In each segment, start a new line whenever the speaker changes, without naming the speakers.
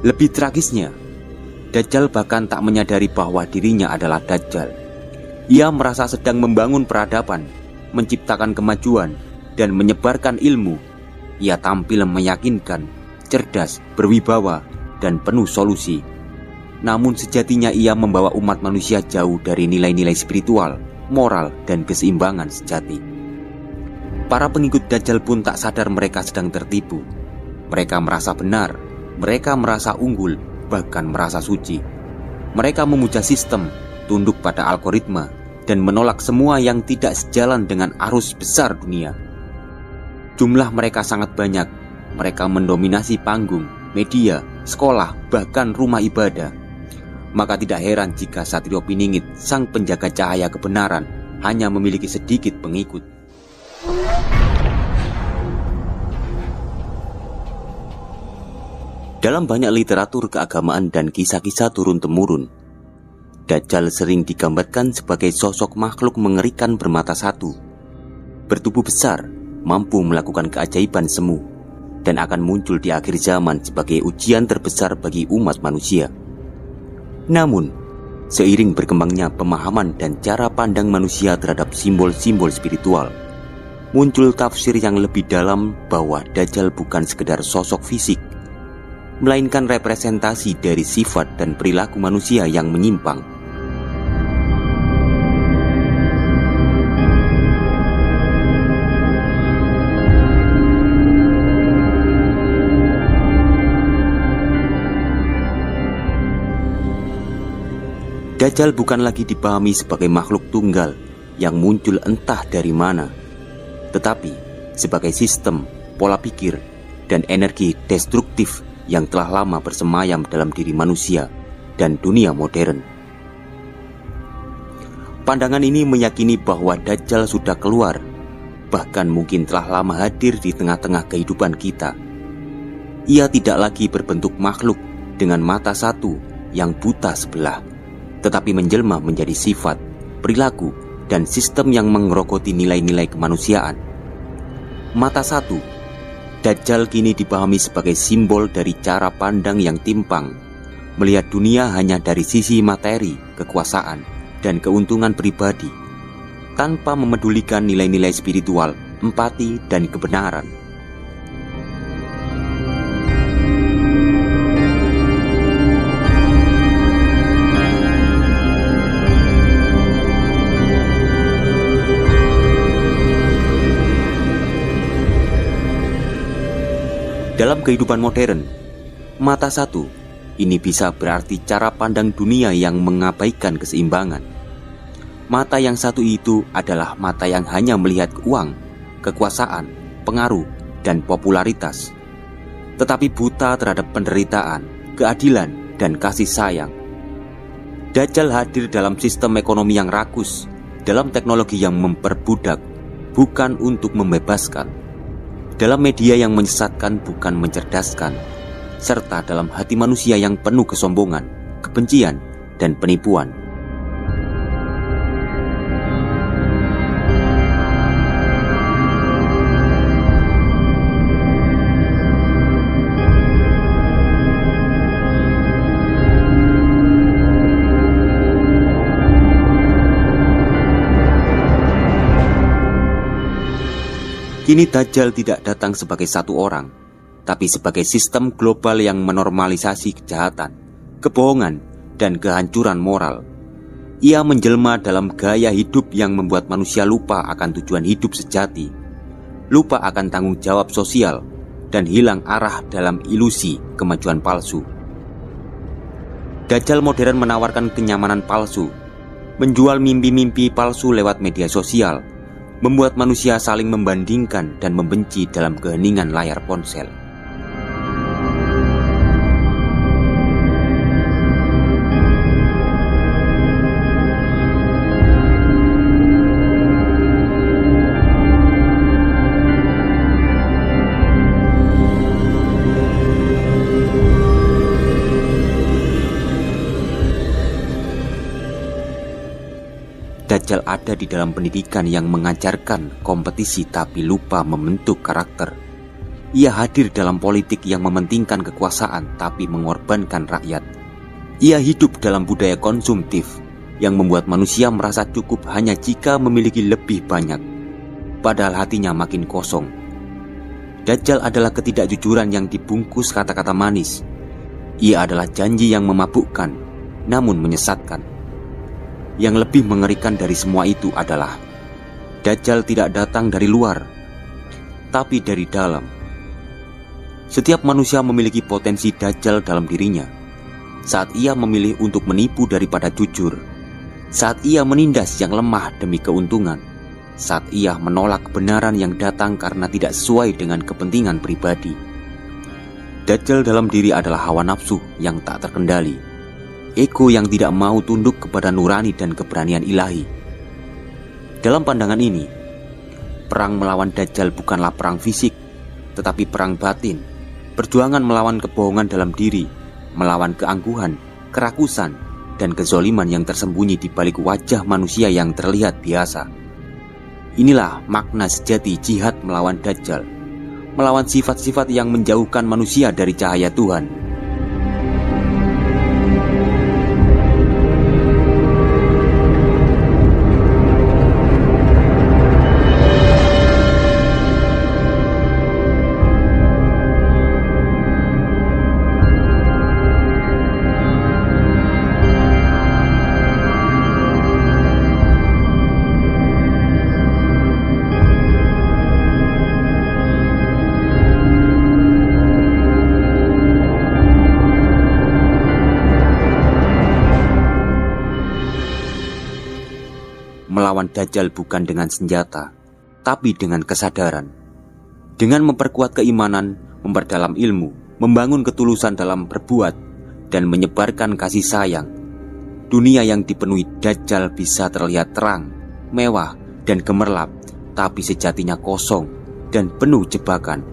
Lebih tragisnya, Dajjal bahkan tak menyadari bahwa dirinya adalah Dajjal. Ia merasa sedang membangun peradaban, menciptakan kemajuan, dan menyebarkan ilmu. Ia tampil meyakinkan, cerdas, berwibawa, dan penuh solusi. Namun sejatinya ia membawa umat manusia jauh dari nilai-nilai spiritual, moral, dan keseimbangan sejati. Para pengikut Dajjal pun tak sadar mereka sedang tertipu. Mereka merasa benar, mereka merasa unggul, bahkan merasa suci. Mereka memuja sistem, tunduk pada algoritma, dan menolak semua yang tidak sejalan dengan arus besar dunia. Jumlah mereka sangat banyak. Mereka mendominasi panggung, media, sekolah, bahkan rumah ibadah. Maka tidak heran jika Satrio Piningit, sang penjaga cahaya kebenaran, hanya memiliki sedikit pengikut. Dalam banyak literatur keagamaan dan kisah-kisah turun-temurun, Dajjal sering digambarkan sebagai sosok makhluk mengerikan bermata satu, bertubuh besar, mampu melakukan keajaiban semu, dan akan muncul di akhir zaman sebagai ujian terbesar bagi umat manusia. Namun, seiring berkembangnya pemahaman dan cara pandang manusia terhadap simbol-simbol spiritual, muncul tafsir yang lebih dalam bahwa Dajjal bukan sekedar sosok fisik, melainkan representasi dari sifat dan perilaku manusia yang menyimpang. Dajjal bukan lagi dipahami sebagai makhluk tunggal yang muncul entah dari mana, tetapi sebagai sistem, pola pikir, dan energi destruktif yang telah lama bersemayam dalam diri manusia dan dunia modern. Pandangan ini meyakini bahwa Dajjal sudah keluar, bahkan mungkin telah lama hadir di tengah-tengah kehidupan kita. Ia tidak lagi berbentuk makhluk dengan mata satu yang buta sebelah, tetapi menjelma menjadi sifat, perilaku, dan sistem yang mengerogoti nilai-nilai kemanusiaan. Mata satu, Dajjal kini dipahami sebagai simbol dari cara pandang yang timpang, melihat dunia hanya dari sisi materi, kekuasaan, dan keuntungan pribadi, tanpa memedulikan nilai-nilai spiritual, empati, dan kebenaran. Dalam kehidupan modern, mata satu ini bisa berarti cara pandang dunia yang mengabaikan keseimbangan. Mata yang satu itu adalah mata yang hanya melihat uang, kekuasaan, pengaruh, dan popularitas, tetapi buta terhadap penderitaan, keadilan, dan kasih sayang. Dajjal hadir dalam sistem ekonomi yang rakus, dalam teknologi yang memperbudak, bukan untuk membebaskan, dalam media yang menyesatkan bukan mencerdaskan, serta dalam hati manusia yang penuh kesombongan, kebencian, dan penipuan. Kini Dajjal tidak datang sebagai satu orang, tapi sebagai sistem global yang menormalisasi kejahatan, kebohongan, dan kehancuran moral. Ia menjelma dalam gaya hidup yang membuat manusia lupa akan tujuan hidup sejati, lupa akan tanggung jawab sosial, dan hilang arah dalam ilusi kemajuan palsu. Dajjal modern menawarkan kenyamanan palsu, menjual mimpi-mimpi palsu lewat media sosial, membuat manusia saling membandingkan dan membenci dalam keheningan layar ponsel. Dajjal ada di dalam pendidikan yang mengajarkan kompetisi tapi lupa membentuk karakter. Ia hadir dalam politik yang mementingkan kekuasaan tapi mengorbankan rakyat. Ia hidup dalam budaya konsumtif yang membuat manusia merasa cukup hanya jika memiliki lebih banyak, padahal hatinya makin kosong. Dajjal adalah ketidakjujuran yang dibungkus kata-kata manis. Ia adalah janji yang memabukkan, namun menyesatkan. Yang lebih mengerikan dari semua itu adalah Dajjal tidak datang dari luar, tapi dari dalam. Setiap manusia memiliki potensi Dajjal dalam dirinya. Saat ia memilih untuk menipu daripada jujur, saat ia menindas yang lemah demi keuntungan, saat ia menolak kebenaran yang datang karena tidak sesuai dengan kepentingan pribadi. Dajjal dalam diri adalah hawa nafsu yang tak terkendali, ego yang tidak mau tunduk kepada nurani dan keberanian ilahi. Dalam pandangan ini, perang melawan Dajjal bukanlah perang fisik, tetapi perang batin, perjuangan melawan kebohongan dalam diri, melawan keangkuhan, kerakusan, dan kezoliman yang tersembunyi di balik wajah manusia yang terlihat biasa. Inilah makna sejati jihad melawan Dajjal, melawan sifat-sifat yang menjauhkan manusia dari cahaya Tuhan. Melawan Dajjal bukan dengan senjata, tapi dengan kesadaran. Dengan memperkuat keimanan, memperdalam ilmu, membangun ketulusan dalam berbuat, dan menyebarkan kasih sayang, dunia yang dipenuhi Dajjal bisa terlihat terang, mewah, dan gemerlap, tapi sejatinya kosong dan penuh jebakan.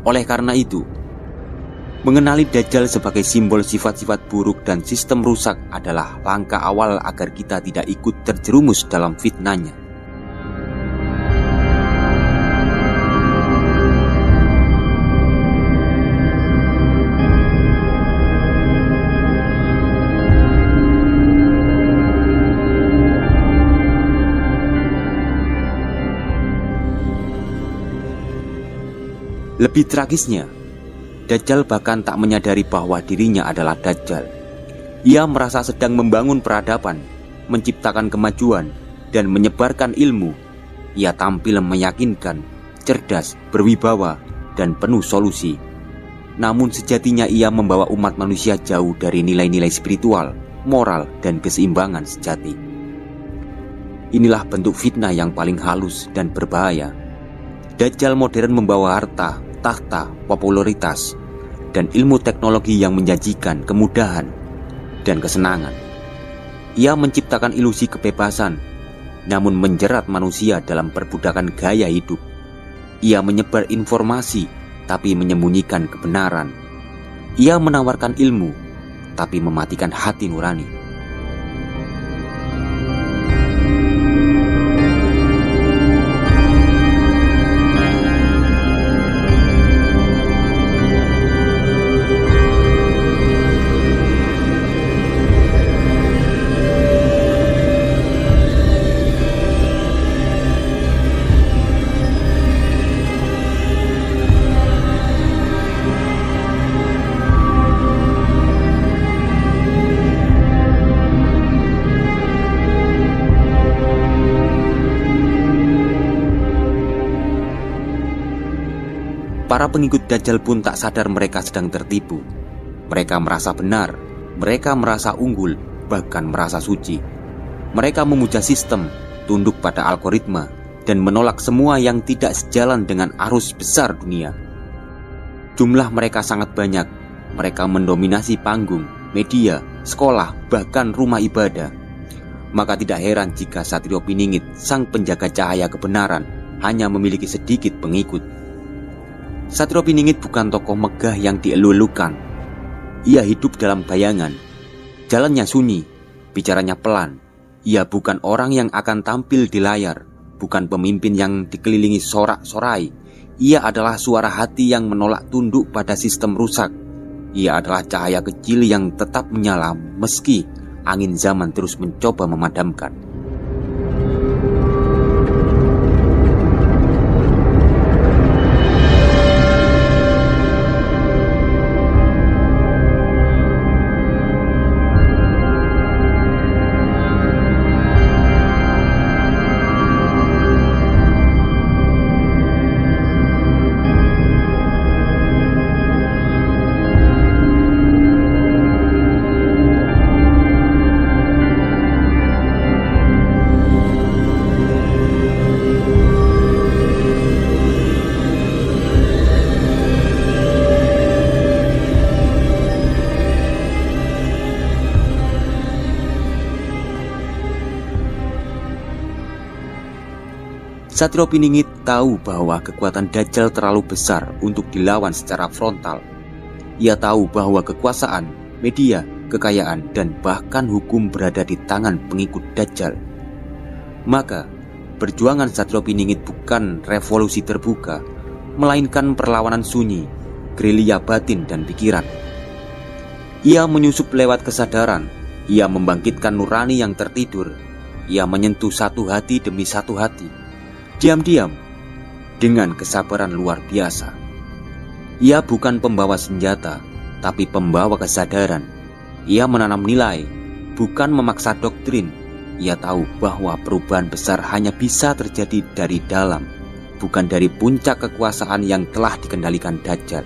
Oleh karena itu, mengenali Dajjal sebagai simbol sifat-sifat buruk dan sistem rusak adalah langkah awal agar kita tidak ikut terjerumus dalam fitnahnya. Lebih tragisnya, Dajjal bahkan tak menyadari bahwa dirinya adalah Dajjal. Ia merasa sedang membangun peradaban, menciptakan kemajuan, dan menyebarkan ilmu. Ia tampil meyakinkan, cerdas, berwibawa, dan penuh solusi. Namun sejatinya ia membawa umat manusia jauh dari nilai-nilai spiritual, moral, dan keseimbangan sejati. Inilah bentuk fitnah yang paling halus dan berbahaya. Dajjal modern membawa harta, tahta, popularitas, dan ilmu teknologi yang menjanjikan kemudahan dan kesenangan. Ia menciptakan ilusi kebebasan, namun menjerat manusia dalam perbudakan gaya hidup. Ia menyebar informasi, tapi menyembunyikan kebenaran. Ia menawarkan ilmu, tapi mematikan hati nurani. Para pengikut Dajjal pun tak sadar mereka sedang tertipu. Mereka merasa benar, mereka merasa unggul, bahkan merasa suci. Mereka memuja sistem, tunduk pada algoritma, dan menolak semua yang tidak sejalan dengan arus besar dunia. Jumlah mereka sangat banyak. Mereka mendominasi panggung, media, sekolah, bahkan rumah ibadah. Maka tidak heran jika Satrio Piningit, sang penjaga cahaya kebenaran, hanya memiliki sedikit pengikut. Satrio Piningit bukan tokoh megah yang dielu-elukan. Ia hidup dalam bayangan. Jalannya sunyi, bicaranya pelan. Ia bukan orang yang akan tampil di layar, bukan pemimpin yang dikelilingi sorak-sorai. Ia adalah suara hati yang menolak tunduk pada sistem rusak. Ia adalah cahaya kecil yang tetap menyala meski angin zaman terus mencoba memadamkan. Satrio Piningit tahu bahwa kekuatan Dajjal terlalu besar untuk dilawan secara frontal. Ia tahu bahwa kekuasaan, media, kekayaan, dan bahkan hukum berada di tangan pengikut Dajjal. Maka, perjuangan Satrio Piningit bukan revolusi terbuka, melainkan perlawanan sunyi, gerilya batin dan pikiran. Ia menyusup lewat kesadaran, ia membangkitkan nurani yang tertidur, ia menyentuh satu hati demi satu hati. Diam-diam, dengan kesabaran luar biasa. Ia bukan pembawa senjata, tapi pembawa kesadaran. Ia menanam nilai, bukan memaksa doktrin. Ia tahu bahwa perubahan besar hanya bisa terjadi dari dalam, bukan dari puncak kekuasaan yang telah dikendalikan Dajjal.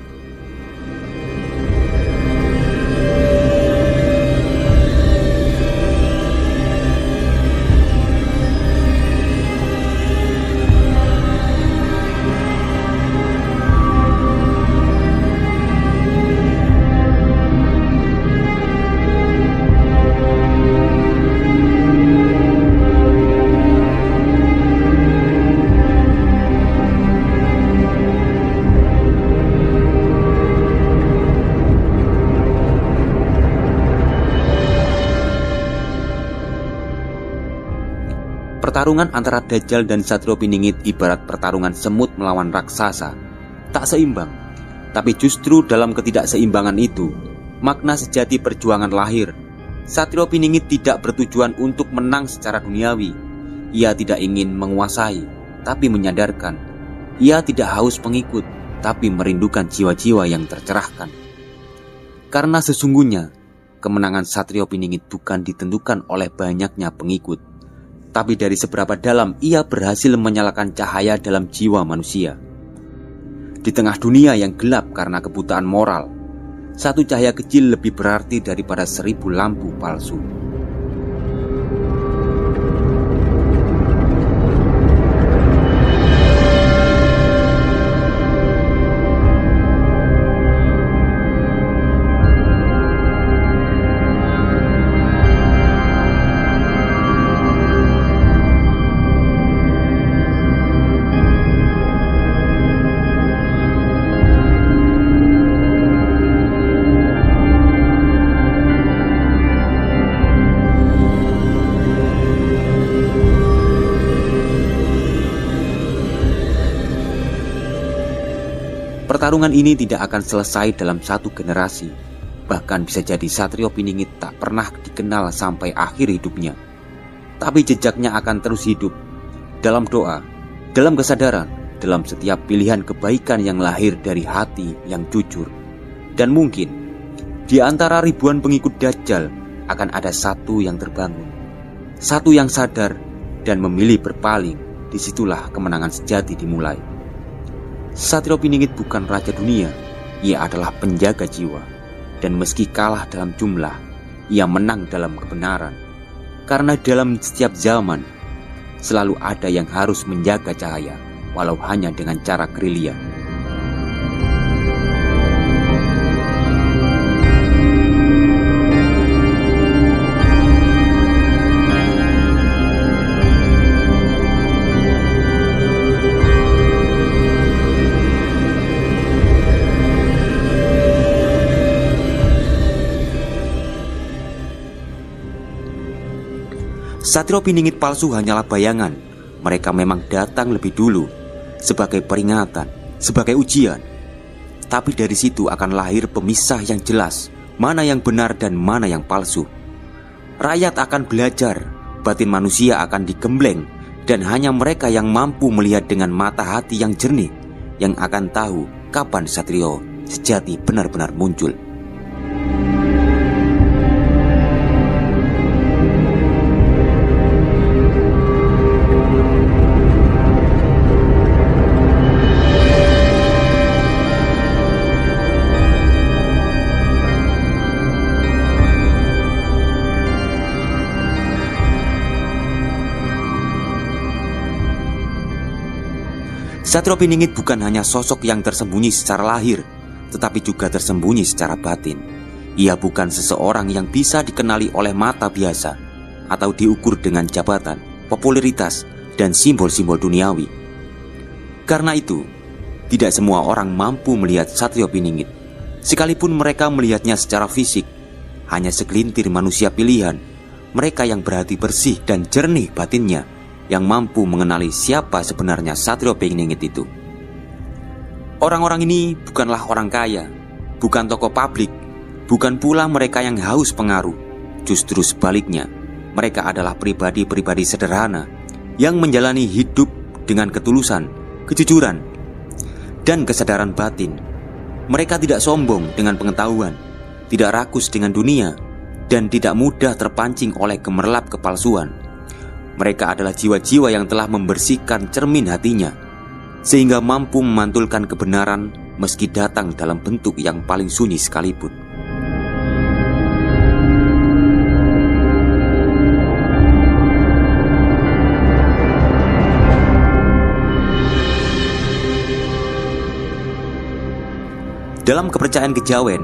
Pertarungan antara Dajjal dan Satrio Piningit ibarat pertarungan semut melawan raksasa. Tak seimbang, tapi justru dalam ketidakseimbangan itu, makna sejati perjuangan lahir. Satrio Piningit tidak bertujuan untuk menang secara duniawi. Ia tidak ingin menguasai, tapi menyadarkan. Ia tidak haus pengikut, tapi merindukan jiwa-jiwa yang tercerahkan. Karena sesungguhnya, kemenangan Satrio Piningit bukan ditentukan oleh banyaknya pengikut, tapi dari seberapa dalam ia berhasil menyalakan cahaya dalam jiwa manusia. Di tengah dunia yang gelap karena kebutaan moral, satu cahaya kecil lebih berarti daripada 1000 lampu palsu. Pertarungan ini tidak akan selesai dalam satu generasi. Bahkan bisa jadi Satrio Piningit tak pernah dikenal sampai akhir hidupnya. Tapi jejaknya akan terus hidup dalam doa, dalam kesadaran, dalam setiap pilihan kebaikan yang lahir dari hati yang jujur. Dan mungkin di antara ribuan pengikut Dajjal akan ada satu yang terbangun, satu yang sadar dan memilih berpaling. Disitulah kemenangan sejati dimulai. Satrio Piningit bukan raja dunia, ia adalah penjaga jiwa. Dan meski kalah dalam jumlah, ia menang dalam kebenaran. Karena dalam setiap zaman, selalu ada yang harus menjaga cahaya, walau hanya dengan cara gerilya. Satrio Piningit palsu hanyalah bayangan. Mereka memang datang lebih dulu sebagai peringatan, sebagai ujian. Tapi dari situ akan lahir pemisah yang jelas, mana yang benar dan mana yang palsu. Rakyat akan belajar, batin manusia akan digembleng, dan hanya mereka yang mampu melihat dengan mata hati yang jernih yang akan tahu kapan satrio sejati benar-benar muncul. Satrio Piningit bukan hanya sosok yang tersembunyi secara lahir, tetapi juga tersembunyi secara batin. Ia bukan seseorang yang bisa dikenali oleh mata biasa atau diukur dengan jabatan, popularitas, dan simbol-simbol duniawi. Karena itu, tidak semua orang mampu melihat Satrio Piningit. Sekalipun mereka melihatnya secara fisik, hanya segelintir manusia pilihan, mereka yang berhati bersih dan jernih batinnya, yang mampu mengenali siapa sebenarnya Satrio Piningit itu. Orang-orang ini bukanlah orang kaya, bukan tokoh publik, bukan pula mereka yang haus pengaruh. Justru sebaliknya, mereka adalah pribadi-pribadi sederhana yang menjalani hidup dengan ketulusan, kejujuran, dan kesadaran batin. Mereka tidak sombong dengan pengetahuan, tidak rakus dengan dunia, dan tidak mudah terpancing oleh gemerlap kepalsuan. Mereka adalah jiwa-jiwa yang telah membersihkan cermin hatinya, sehingga mampu memantulkan kebenaran meski datang dalam bentuk yang paling sunyi sekalipun. Dalam kepercayaan kejawen,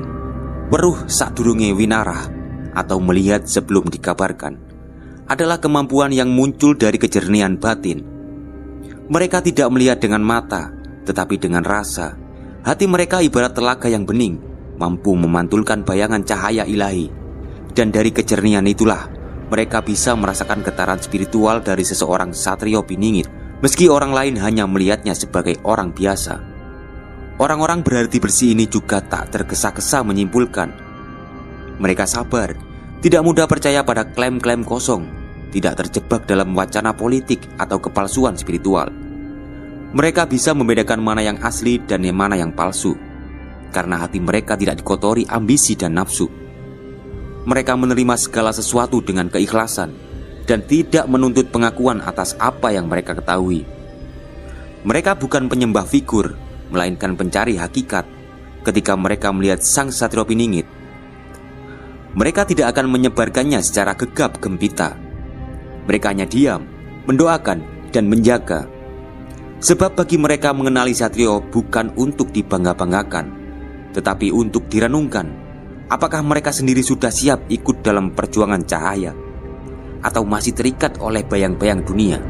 weruh sadurunge winarah atau melihat sebelum dikabarkan adalah kemampuan yang muncul dari kejernihan batin. Mereka tidak melihat dengan mata, tetapi dengan rasa. Hati mereka ibarat telaga yang bening, mampu memantulkan bayangan cahaya ilahi. Dan dari kejernihan itulah mereka bisa merasakan getaran spiritual dari seseorang Satrio Piningit, meski orang lain hanya melihatnya sebagai orang biasa. Orang-orang berarti bersih ini juga tak tergesa-gesa menyimpulkan. Mereka sabar, tidak mudah percaya pada klaim-klaim kosong, tidak terjebak dalam wacana politik atau kepalsuan spiritual. Mereka bisa membedakan mana yang asli dan mana yang palsu, karena hati mereka tidak dikotori ambisi dan nafsu. Mereka menerima segala sesuatu dengan keikhlasan dan tidak menuntut pengakuan atas apa yang mereka ketahui. Mereka bukan penyembah figur, melainkan pencari hakikat. Ketika mereka melihat Sang Satrio Piningit, mereka tidak akan menyebarkannya secara gegap gempita. Mereka hanya diam, mendoakan, dan menjaga. Sebab bagi mereka mengenali Satrio bukan untuk dibangga-banggakan, tetapi untuk direnungkan. Apakah mereka sendiri sudah siap ikut dalam perjuangan cahaya, atau masih terikat oleh bayang-bayang dunia?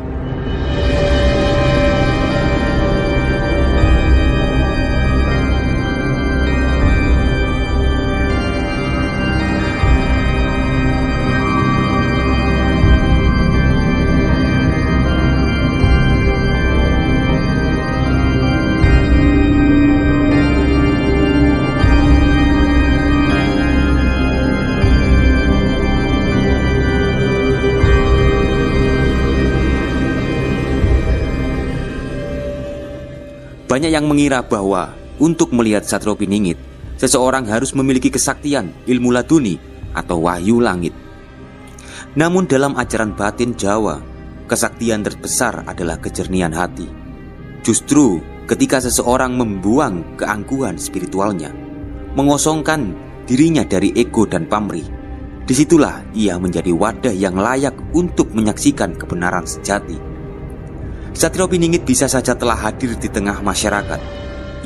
Banyak yang mengira bahwa untuk melihat Satrio Piningit, seseorang harus memiliki kesaktian, ilmu laduni, atau wahyu langit. Namun dalam ajaran batin Jawa, kesaktian terbesar adalah kejernihan hati. Justru ketika seseorang membuang keangkuhan spiritualnya, mengosongkan dirinya dari ego dan pamrih, disitulah ia menjadi wadah yang layak untuk menyaksikan kebenaran sejati. Satrio Piningit bisa saja telah hadir di tengah masyarakat.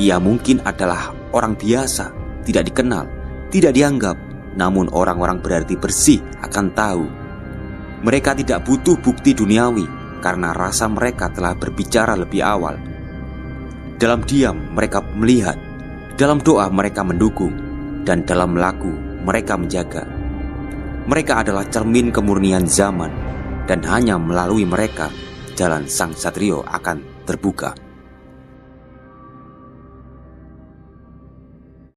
Ia mungkin adalah orang biasa, tidak dikenal, tidak dianggap. Namun orang-orang berarti bersih akan tahu. Mereka tidak butuh bukti duniawi, karena rasa mereka telah berbicara lebih awal. Dalam diam mereka melihat, dalam doa mereka mendukung, dan dalam laku mereka menjaga. Mereka adalah cermin kemurnian zaman, dan hanya melalui mereka jalan Sang Satrio akan terbuka.